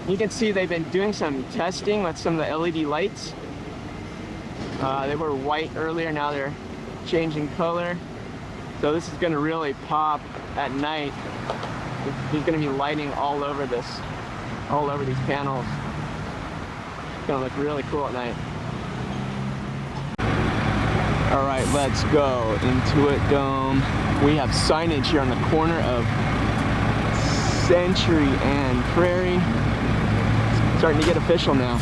You can see they've been doing some testing with some of the LED lights. They were white earlier, now they're changing color. So this is going to really pop at night. He's going to be lighting all over these panels. It's going to look really cool at night. All right, let's go. Intuit Dome. We have signage here on the corner of Century and Prairie. It's starting to get official now.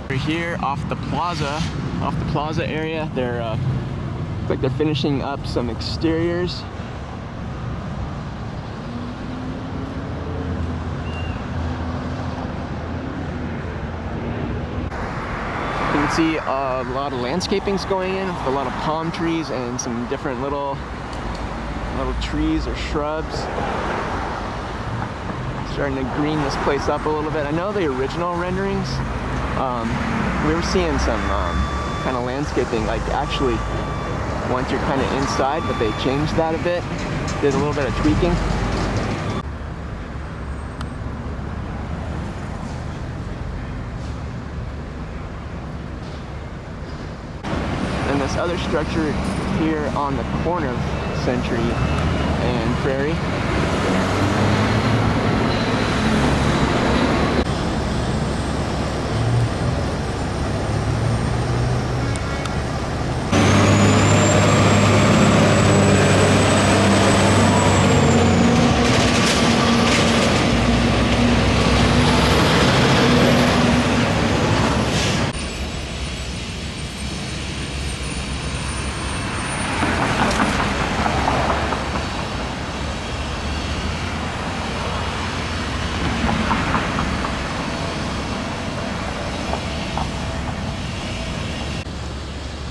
We're here off the Plaza area. They're looks like they're finishing up some exteriors. You can see a lot of landscaping's going in with a lot of palm trees and some different little trees or shrubs. Starting to green this place up a little bit. I know the original renderings, we were seeing some kind of landscaping, like actually once you're kind of inside, but they changed that a bit, did a little bit of tweaking. And this other structure here on the corner of Century and Prairie.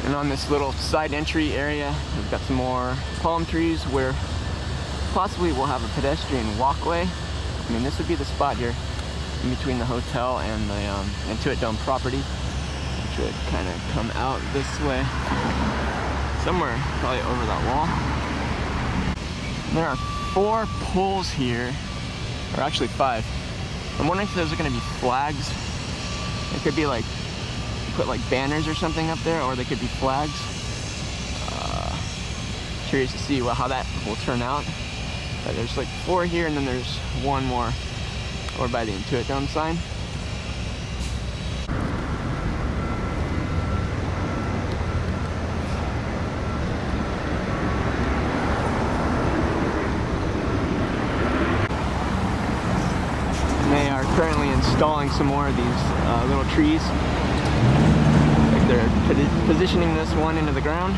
And on this little side entry area, we've got some more palm trees where possibly we'll have a pedestrian walkway. I mean, this would be the spot here in between the hotel and the Intuit Dome property, which would kind of come out this way, somewhere probably over that wall. And there are 4 poles here, or actually 5. I'm wondering if those are going to be flags. It could be like put like banners or something up there, or they could be flags. Curious to see how that will turn out. But there's like 4 here, and then there's 1 more over by the Intuit Dome sign. They are currently installing some more of these little trees. They're positioning this one into the ground.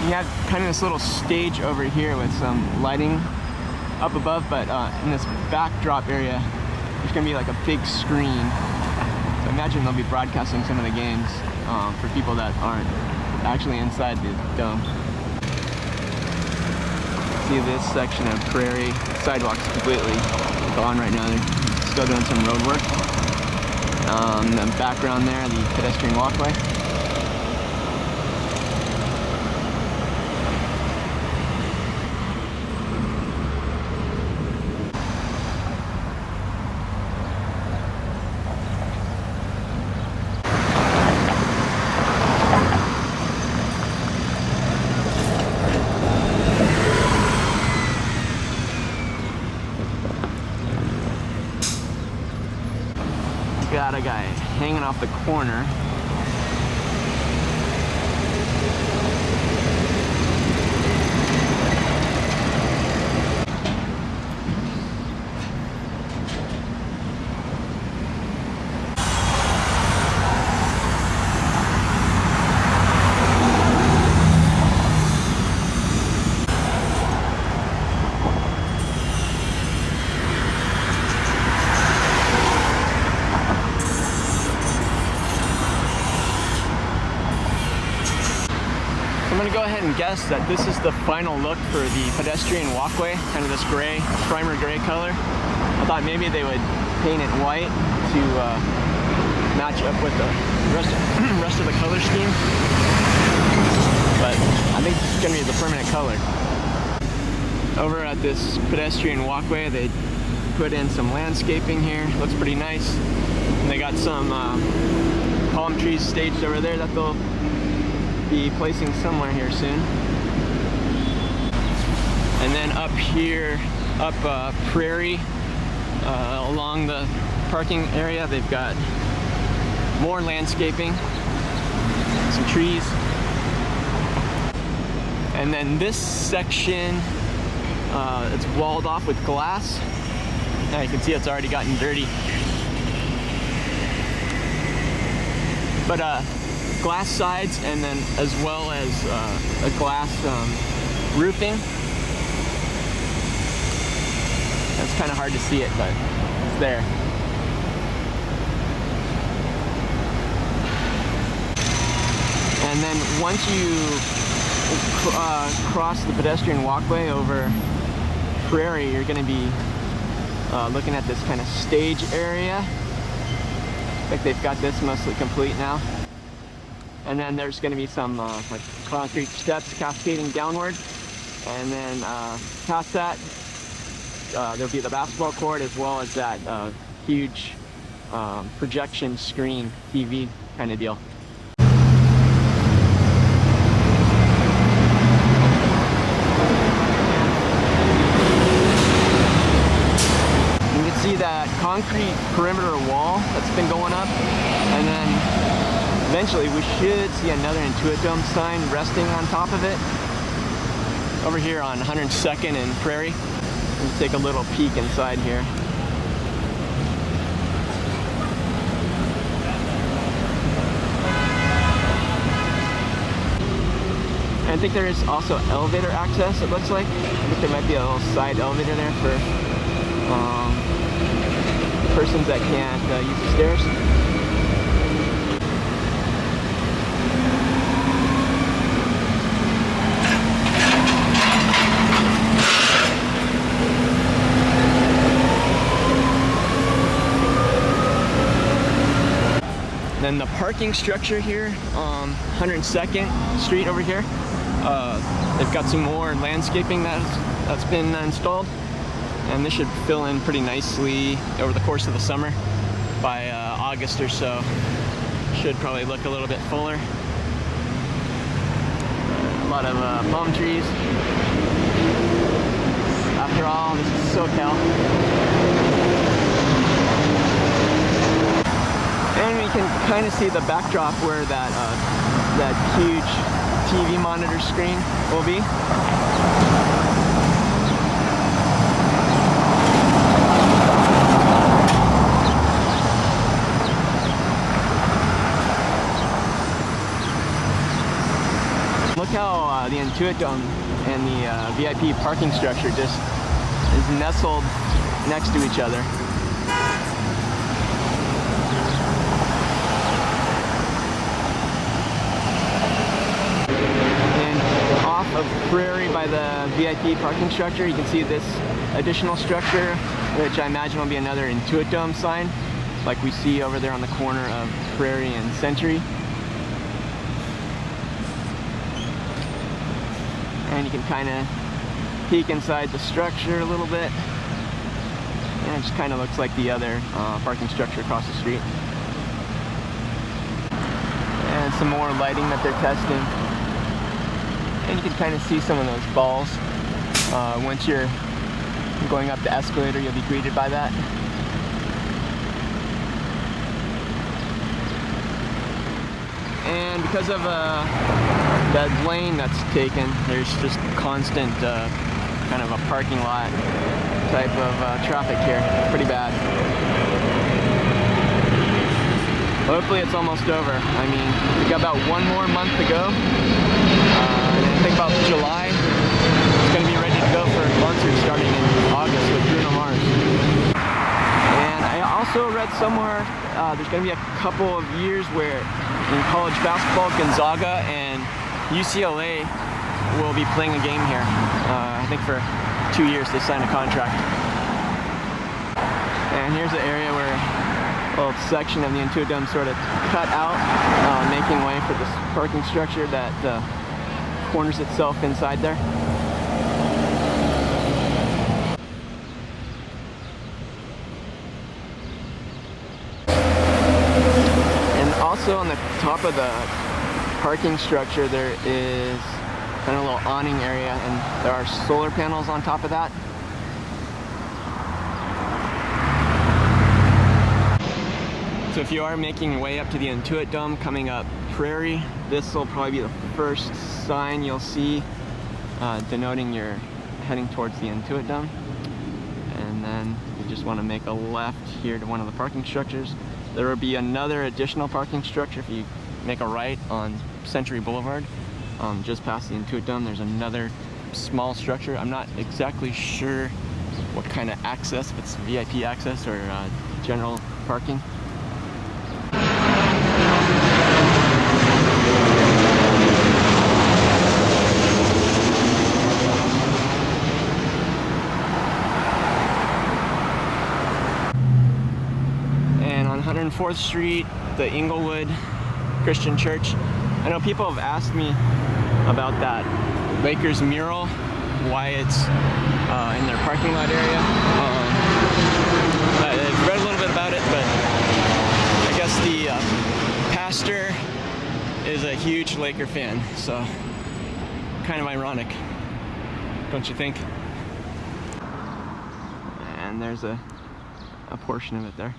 You have kind of this little stage over here with some lighting up above, but in this backdrop area, there's going to be like a big screen. So I imagine they'll be broadcasting some of the games for people that aren't actually inside the dome. See this section of Prairie, the sidewalk's completely gone right now. They're still doing some road work. The background there, the pedestrian walkway. Got a guy hanging off the corner. I'm gonna go ahead and guess that this is the final look for the pedestrian walkway, kind of this gray, primer gray color. I thought maybe they would paint it white to match up with the rest of the color scheme. But I think this is going to be the permanent color. Over at this pedestrian walkway, they put in some landscaping here. Looks pretty nice. And they got some palm trees staged over there that they'll be placing somewhere here soon. And then up here, up Prairie, along the parking area, they've got more landscaping, some trees. And then this section, it's walled off with glass. Now you can see it's already gotten dirty. But glass sides, and then as well as a glass roofing. It's kind of hard to see it, but it's there. And then once you cross the pedestrian walkway over Prairie, you're going to be looking at this kind of stage area. I think they've got this mostly complete now. And then there's going to be some like concrete steps cascading downward. And then past that, there'll be the basketball court, as well as that huge projection screen TV kind of deal. You can see that concrete perimeter wall that's been going up, and then eventually we should see another Intuit Dome sign resting on top of it over here on 102nd and Prairie. Let's take a little peek inside here. And I think there is also elevator access, it looks like. I think there might be a little side elevator there for persons that can't use the stairs. Then the parking structure here, 102nd Street over here, they've got some more landscaping that's been installed, and this should fill in pretty nicely over the course of the summer. By August or so, should probably look a little bit fuller. A lot of palm trees. After all, this is SoCal. And we can kind of see the backdrop where that huge TV monitor screen will be. Look how the Intuit Dome and the VIP parking structure just is nestled next to each other. Of Prairie by the VIP parking structure, you can see this additional structure, which I imagine will be another Intuit Dome sign, like we see over there on the corner of Prairie and Century. And you can kind of peek inside the structure a little bit, and it just kind of looks like the other parking structure across the street. And some more lighting that they're testing. And you can kind of see some of those balls. Once you're going up the escalator, you'll be greeted by that. And because of that lane that's taken, there's just constant kind of a parking lot type of traffic here. Pretty bad. Hopefully it's almost over. I mean, we've got about one more month to go. And I think about July, it's going to be ready to go for a concert starting in August with Bruno Mars. And I also read somewhere there's going to be a couple of years where in college basketball, Gonzaga and UCLA will be playing a game here. I think for 2 years they signed a contract. And here's the area where little section of the Intuit Dome sort of cut out, making way for this parking structure that corners itself inside there. And also on the top of the parking structure there is kind of a little awning area, and there are solar panels on top of that. So if you are making your way up to the Intuit Dome coming up Prairie, this will probably be the first sign you'll see denoting you're heading towards the Intuit Dome. And then you just want to make a left here to one of the parking structures. There will be another additional parking structure if you make a right on Century Boulevard. Just past the Intuit Dome, there's another small structure. I'm not exactly sure what kind of access, if it's VIP access or general parking. And on 104th Street, the Inglewood Christian Church. I know people have asked me about that Lakers mural, why it's in their parking lot area. I've read a little bit about it, but I guess the pastor is a huge Laker fan, so kind of ironic, don't you think? And there's a portion of it there.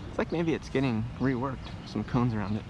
It's like maybe it's getting reworked, some cones around it.